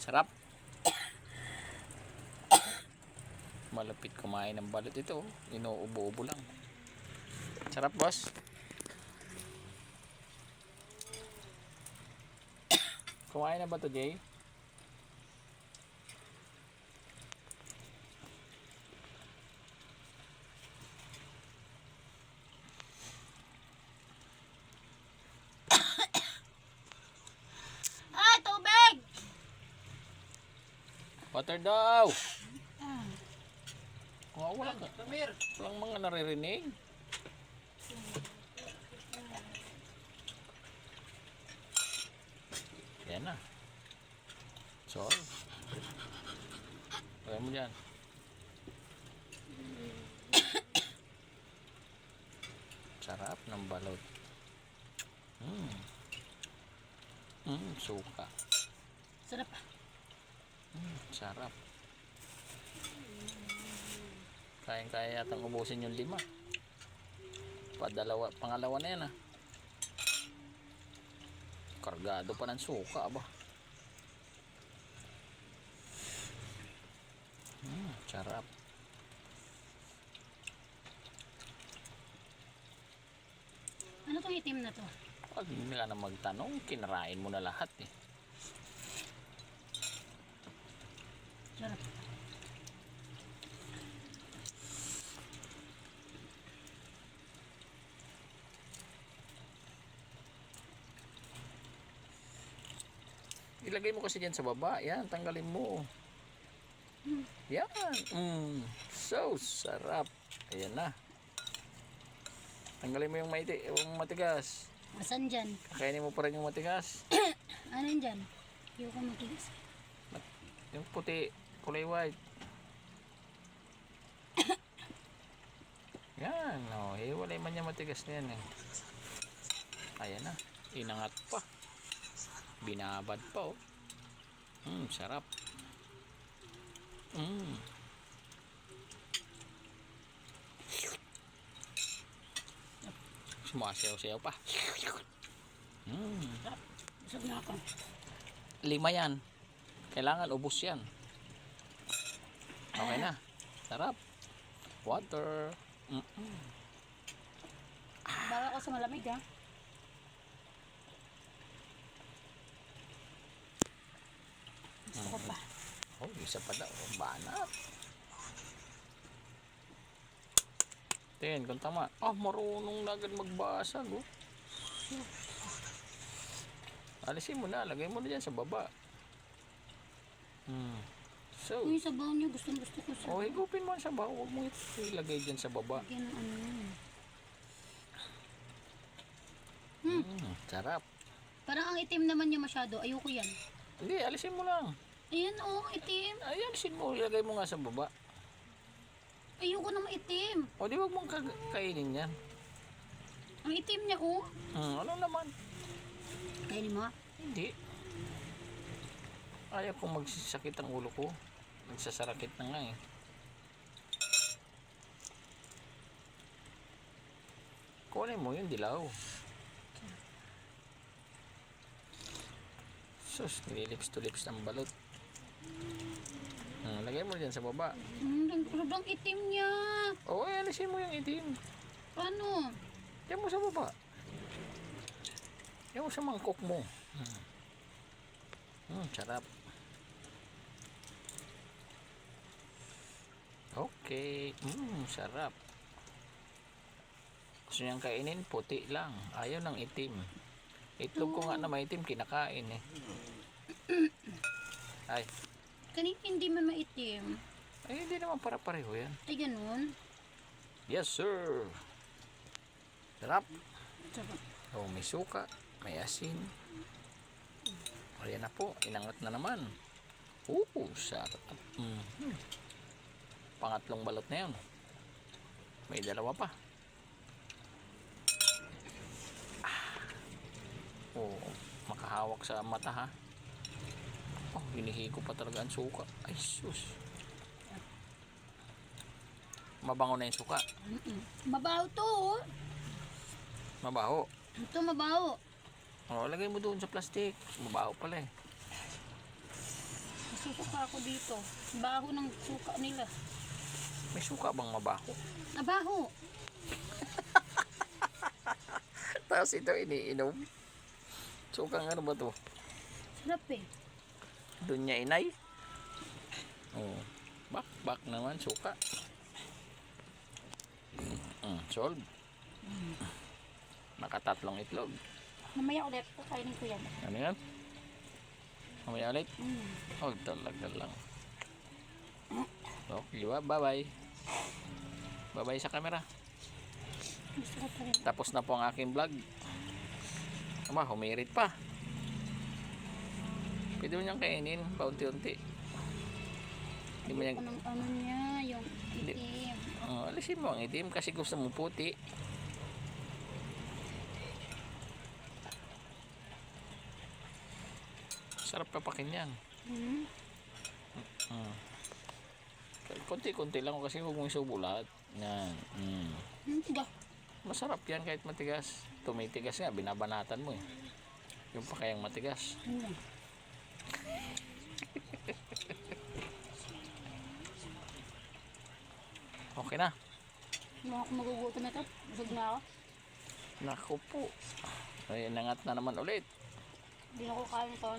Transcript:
Sarap. Malapit kumain ng balot ito. Inuubo-ubo lang. Sarap, boss. Kumain na ba to, Jay? Ay, tubig! Water daw! Walang mga naririnig. Yan na. So, kaya mo dyan. Sarap ng balot. Suka. Sarap. Sarap. Kaya yatang ubusin yung 5. Pangalawa na yan ah. Kargado pa ng suka ba. Sarap. Ano tong itim na to? Pag hindi ka na magtanong, kinarain mo na lahat eh. Sarap. Ilagay mo kasi dyan sa baba. Yan, tanggalin mo. Yan. So sarap. Ayan na. Tanggalin mo yung matigas. Asan dyan? Kakainin mo pa rin yung matigas. Ano yun dyan? Hindi ko matigas. Yung puti, kulay white. Yan. Hiwalay man yung matigas na yan eh. Ayan na. Inangat pa. Binabad pa oh. Sarap. Sumasayaw-sayaw pa. Busog na ako. 5 yan. Kailangan ubos yan. Okay na. Sarap. Water. Baga ako sa malamig ha. Gusto ko pa. Isa pa daw. Banat. Tingin kung tama. Marunong na agad magbasag oh. Alisin mo na. Lagay mo na dyan sa baba. So. Yung sabaw niya, gusto ko sa. Higupin mo ang sabaw. Huwag mo ilagay dyan sa baba. Lagyan ng ano yun. Sarap. Parang ang itim naman niya masyado. Ayoko yan. Hindi, alisin mo lang. Ayan itim. Ay, alisin mo. Ilagay mo nga sa baba. Ayoko na maitim. Di wag mong kainin yan. Ang itim niya Ano naman? Kainin mo? Hindi. Ayaw kong magsasakit ang ulo ko. Nagsasarakit na nga eh. Kunin mo yung dilaw. Sus, nililips to lips ng balot. Lagay mo dyan sa baba. Sobrang itim niya. Alisin mo yung itim. Paano? Diyan mo sa baba. Diyan mo sa mangkok mo. Sarap. Okay. Sarap. Gusto niyang kainin, puti lang. Ayaw ng itim. Itlog ko nga na maitim, kinakain eh. Ay. Kanina hindi man maitim. Ay, hindi naman para-pareho yan. Ay, ganun. Yes, sir. Sarap. Sarap. May suka, may asin. Ayan na po, inangat na naman. Sarap. Pangatlong balot na yun. May 2 pa. Makahawak sa mata ha. Hinihigo pa talaga ang suka. Ay sus. Mabango na yung suka. Mabaho to Mabaho. Ito mabaho. Lagay mo doon sa plastic. Mabaho pala eh. Nagsusuka ako dito. Baho ng suka nila. May suka bang mabaho? Abaho. Tapos ito iniinom. Sukang ano ba to? Sarap eh. Doon niya inay. Oh, bak naman suka. Solve. Nakatatlong itlog. Mamaya ulit. Kakainin ko yan. Ano yan? Mamaya ulit? Mm. Oh, talaga lang. Okay, bye-bye. Bye-bye sa camera. Gusto ko pa rin. Tapos na po ang aking vlog. Aba, humirit pa. Pwede mo niyang kainin, paunti-unti. Hindi mo niyang... Anong ano niya, yung itim. Oh, alisin mo ang itim kasi gusto mo puti. Sarap papakin yan. Hmm. Konti-konti lang kasi huwag mong isubo lahat. Yan. Tiga. Masarap yan kahit matigas. Tumitigas nga, binabanatan mo eh. Yung pa kayang matigas. Hmm. Okay na. Hindi ako magugutom ito. Busog na ako. Naku po. Ay, nangat na naman ulit. Hindi na ako kain ito.